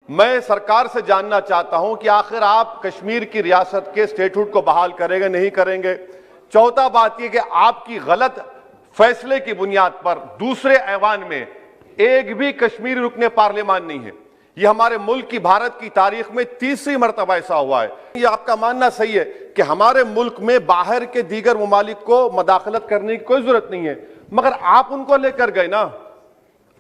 मैं सरकार से जानना चाहता हूं कि आखिर आप कश्मीर की रियासत के स्टेटहुड को बहाल करेंगे नहीं करेंगे। चौथा बात यह कि आपकी गलत फैसले की बुनियाद पर दूसरे ऐवान में एक भी कश्मीरी रुकने पार्लियामान नहीं है। यह हमारे मुल्क की, भारत की तारीख में तीसरी मर्तबा ऐसा हुआ है। यह आपका मानना सही है कि हमारे मुल्क में बाहर के दीगर ममालिक को मदाखलत करने की कोई जरूरत नहीं है, मगर आप उनको लेकर गए ना।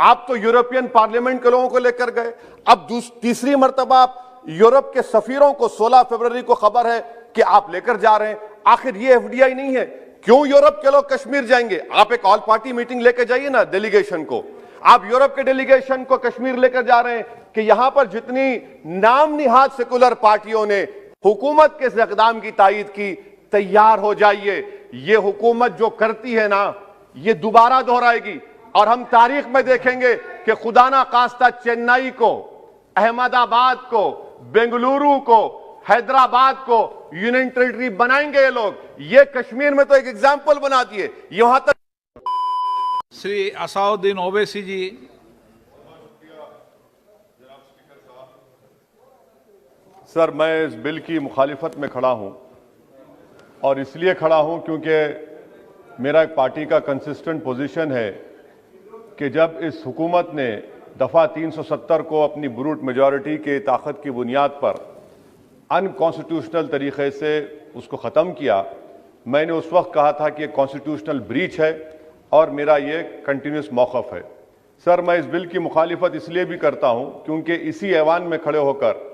आप तो यूरोपियन पार्लियामेंट के लोगों को लेकर गए। अब तीसरी मर्तबा आप यूरोप के सफीरों को 16 फरवरी को खबर है कि आप लेकर जा रहे हैं। आखिर ये एफडीआई नहीं है, क्यों यूरोप के लोग कश्मीर जाएंगे? आप एक ऑल पार्टी मीटिंग लेकर जाइए ना डेलीगेशन को। आप यूरोप के डेलीगेशन को कश्मीर लेकर जा रहे हैं कि यहां पर जितनी नाम निहाद सेकुलर पार्टियों ने हुकूमत के इस इक़दाम की तायीद की, तैयार हो जाइए। ये हुकूमत जो करती है ना, ये दोबारा दोहराएगी और हम तारीख में देखेंगे कि खुदा ना खास्ता चेन्नई को, अहमदाबाद को, बेंगलुरु को, हैदराबाद को यूनियन टेरिटरी बनाएंगे ये लोग। ये कश्मीर में तो एक एग्जाम्पल बना दिए। यहां तक श्री असाउद्दीन ओवैसी जी। सर, मैं इस बिल की मुखालिफत में खड़ा हूं और इसलिए खड़ा हूं क्योंकि मेरा एक पार्टी का कंसिस्टेंट पोजीशन है कि जब इस हुकूमत ने दफ़ा 370 को अपनी ब्रूट मेजॉरिटी के ताकत की बुनियाद पर अनकॉन्स्टिट्यूशनल तरीके से उसको ख़त्म किया, मैंने उस वक्त कहा था कि ये कॉन्स्टिट्यूशनल ब्रीच है और मेरा ये कंटिन्यूस मौक़िफ़ है। सर, मैं इस बिल की मुखालिफत इसलिए भी करता हूँ क्योंकि इसी ऐवान में खड़े होकर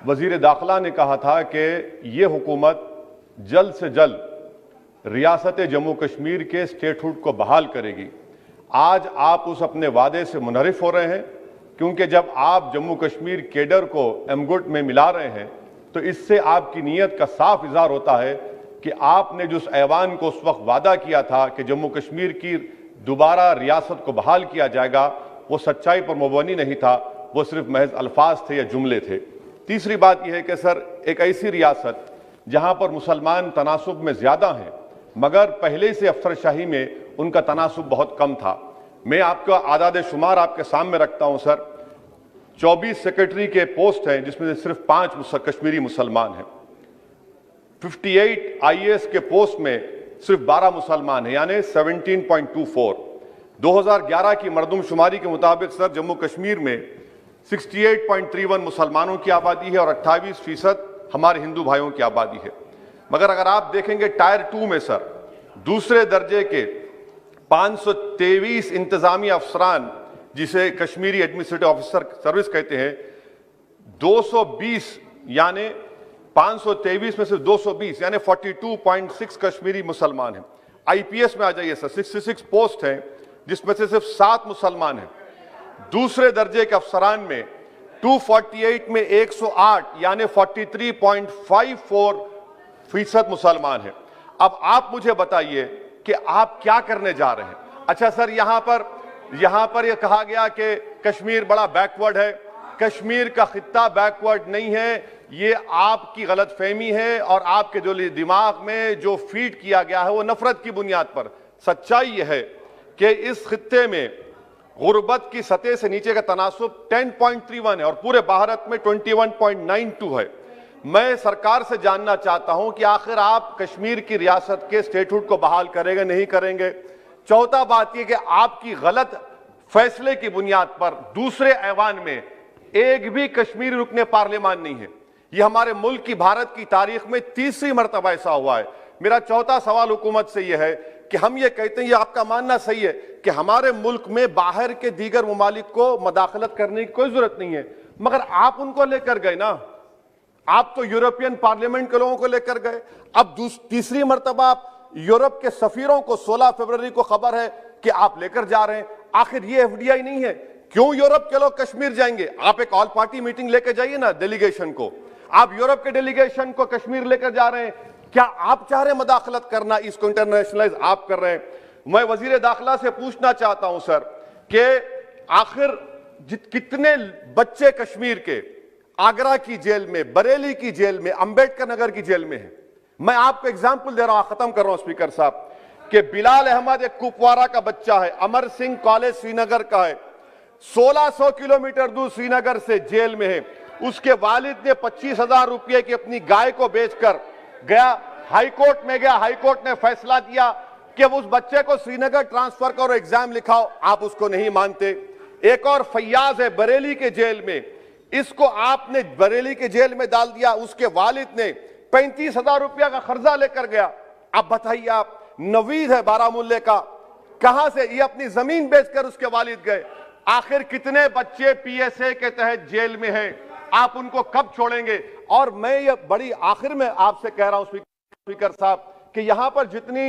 वज़ीर दाखिला ने कहा था कि ये हुकूमत जल्द से जल्द रियासत जम्मू कश्मीर के स्टेटहुड को बहाल करेगी। आज आप उस अपने वादे से मुनहरिफ हो रहे हैं, क्योंकि जब आप जम्मू कश्मीर केडर को एमगुट में मिला रहे हैं तो इससे आपकी नीयत का साफ इज़हार होता है कि आपने जो उस ऐवान को उस वक्त वादा किया था कि जम्मू कश्मीर की दोबारा रियासत को बहाल किया जाएगा, वो सच्चाई पर मुबनी नहीं था, वो सिर्फ महज अल्फाज थे या जुमले थे। तीसरी बात यह है कि सर, एक ऐसी रियासत जहां पर मुसलमान तनासुब में ज़्यादा हैं मगर पहले से अफसरशाही में उनका तनासुब बहुत कम था। मैं आपका आदाद शुमार आपके सामने रखता हूं सर। 24 सेक्रेटरी के पोस्ट हैं जिसमें से सिर्फ 5 कश्मीरी मुसलमान हैं। 58 IAS के पोस्ट में सिर्फ 12 मुसलमान हैं, यानी 17.24। 2011 की मरदमशुमारी के मुताबिक सर जम्मू कश्मीर में 68.31 मुसलमानों की आबादी है और 28% हमारे हिंदू भाइयों की आबादी है। मगर अगर आप देखेंगे टायर 2 में सर दूसरे दर्जे के 523 इंतजामी अफसरान, जिसे कश्मीरी एडमिनिस्ट्रेटिव ऑफिसर सर्विस कहते हैं, 220 यानी 523 में से 220 यानी 42.6 कश्मीरी मुसलमान हैं। IPS में आ जाइए सर, 66 पोस्ट हैं जिसमें से सिर्फ 7 मुसलमान हैं। दूसरे दर्जे के अफसरान में 248 में 108 यानी 43.54% मुसलमान हैं। अब आप मुझे बताइए कि आप क्या करने जा रहे हैं? अच्छा सर, यहां पर यह कहा गया कि कश्मीर बड़ा बैकवर्ड है। कश्मीर का खित्ता बैकवर्ड नहीं है, ये आपकी गलतफहमी है और आपके जो दिमाग में जो फीड किया गया है वो नफरत की बुनियाद पर। सच्चाई यह है कि इस खित्ते में गुर्बत की सतह से नीचे का तनासुब 10.31 है और पूरे भारत में 21.92 है। मैं सरकार से जानना चाहता हूं कि आखिर आप कश्मीर की रियासत के स्टेटहुड को बहाल करेंगे नहीं करेंगे। चौथा बात यह कि आपकी गलत फैसले की बुनियाद पर दूसरे ऐवान में एक भी कश्मीरी रुकने पार्लियामान नहीं है। यह हमारे मुल्क की, भारत की तारीख में तीसरी मर्तबा ऐसा हुआ है। मेरा चौथा सवाल हुकूमत से यह है कि हम ये कहते हैं, ये आपका मानना सही है कि हमारे मुल्क में बाहर के दीगर ममालिक को मदाखलत करने की कोई जरूरत नहीं है, मगर आप उनको लेकर गए ना। आप तो यूरोपियन पार्लियामेंट के लोगों को लेकर गए। अब तीसरी मर्तबा आप यूरोप के सफीरों को 16 फरवरी को खबर है कि आप लेकर जा रहे हैं। आखिर ये एफडीआई नहीं है, क्यों यूरोप के लोग कश्मीर जाएंगे? आप एक ऑल पार्टी मीटिंग लेकर जाइए ना डेलीगेशन को। आप यूरोप के डेलीगेशन को कश्मीर लेकर जा रहे हैं। क्या आप चाह रहे हैं मदाखलत करना? इसको इंटरनेशनलाइज आप कर रहे हैं। मैं वजीर दाखिला से पूछना चाहता हूं सर कि आखिर कितने बच्चे कश्मीर के आगरा की जेल में, बरेली की जेल में, अंबेडकर नगर की जेल में हैं? मैं आपको एग्जाम्पल दे रहा हूं, खत्म कर रहा हूं स्पीकर साहब, कि बिलाल अहमद एक कुपवारा का बच्चा है, अमर सिंह कॉलेज श्रीनगर का है, 1600 किलोमीटर दूर श्रीनगर से जेल में है। उसके वालिद ने 25,000 रुपये की अपनी गाय को बेचकर गया, हाईकोर्ट में गया, हाईकोर्ट ने फैसला दिया कि उस बच्चे को श्रीनगर ट्रांसफर करो, एग्जाम लिखाओ, आप उसको नहीं मानते। एक और फैयाज है बरेली के जेल में, इसको आपने बरेली के जेल में डाल दिया। उसके वालिद ने 35,000 रुपया का कर्जा लेकर गया। अब बताइए आप, नवीद है बारामुल्ले का, कहां से ये अपनी जमीन बेचकर उसके वालिद गए। आखिर कितने बच्चे पीएसए के तहत जेल में हैं, आप उनको कब छोड़ेंगे? और मैं ये बड़ी आखिर में आपसे कह रहा हूं स्पीकर साहब कि यहां पर जितनी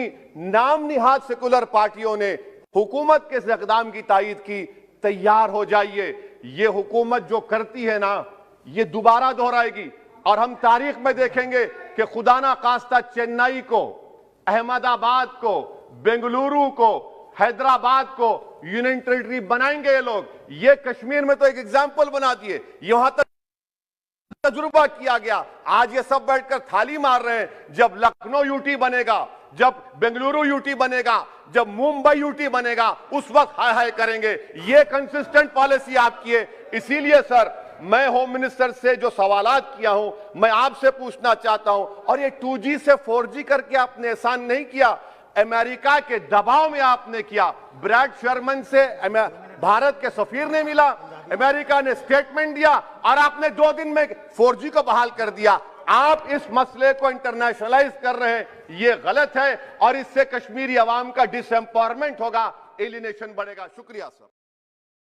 नाम निहाद सेकुलर पार्टियों ने हुकूमत के इस इक़दाम की तायीद की, तैयार हो जाइए। ये हुकूमत जो करती है ना, ये दोबारा दोहराएगी और हम तारीख में देखेंगे कि खुदा ना खास्ता चेन्नई को, अहमदाबाद को, बेंगलुरु को, हैदराबाद को यूनियन टेरिटरी बनाएंगे ये लोग। ये कश्मीर में तो एक एग्जाम्पल बना दिए, यहां तक तजुर्बा किया गया। आज ये सब बैठकर थाली मार रहे हैं। जब लखनऊ यूटी बनेगा, जब बेंगलुरु यूटी बनेगा, जब मुंबई यूटी बनेगा, उस वक्त हाय हाय करेंगे। ये कंसिस्टेंट पॉलिसी आपकी है। इसीलिए सर, मैं होम मिनिस्टर से जो सवालात किया हूं, मैं आपसे पूछना चाहता हूं, और ये 2G से 4G करके आपने एहसान नहीं किया, अमेरिका के दबाव में आपने किया। ब्रैड शर्मन से भारत के सफीर ने मिला, अमेरिका ने स्टेटमेंट दिया और आपने 2 दिन में 4G को बहाल कर दिया। आप इस मसले को इंटरनेशनलाइज कर रहे हैं, ये गलत है और इससे कश्मीरी अवाम का डिसएम्पावरमेंट होगा, एलिनेशन बढ़ेगा। शुक्रिया सर।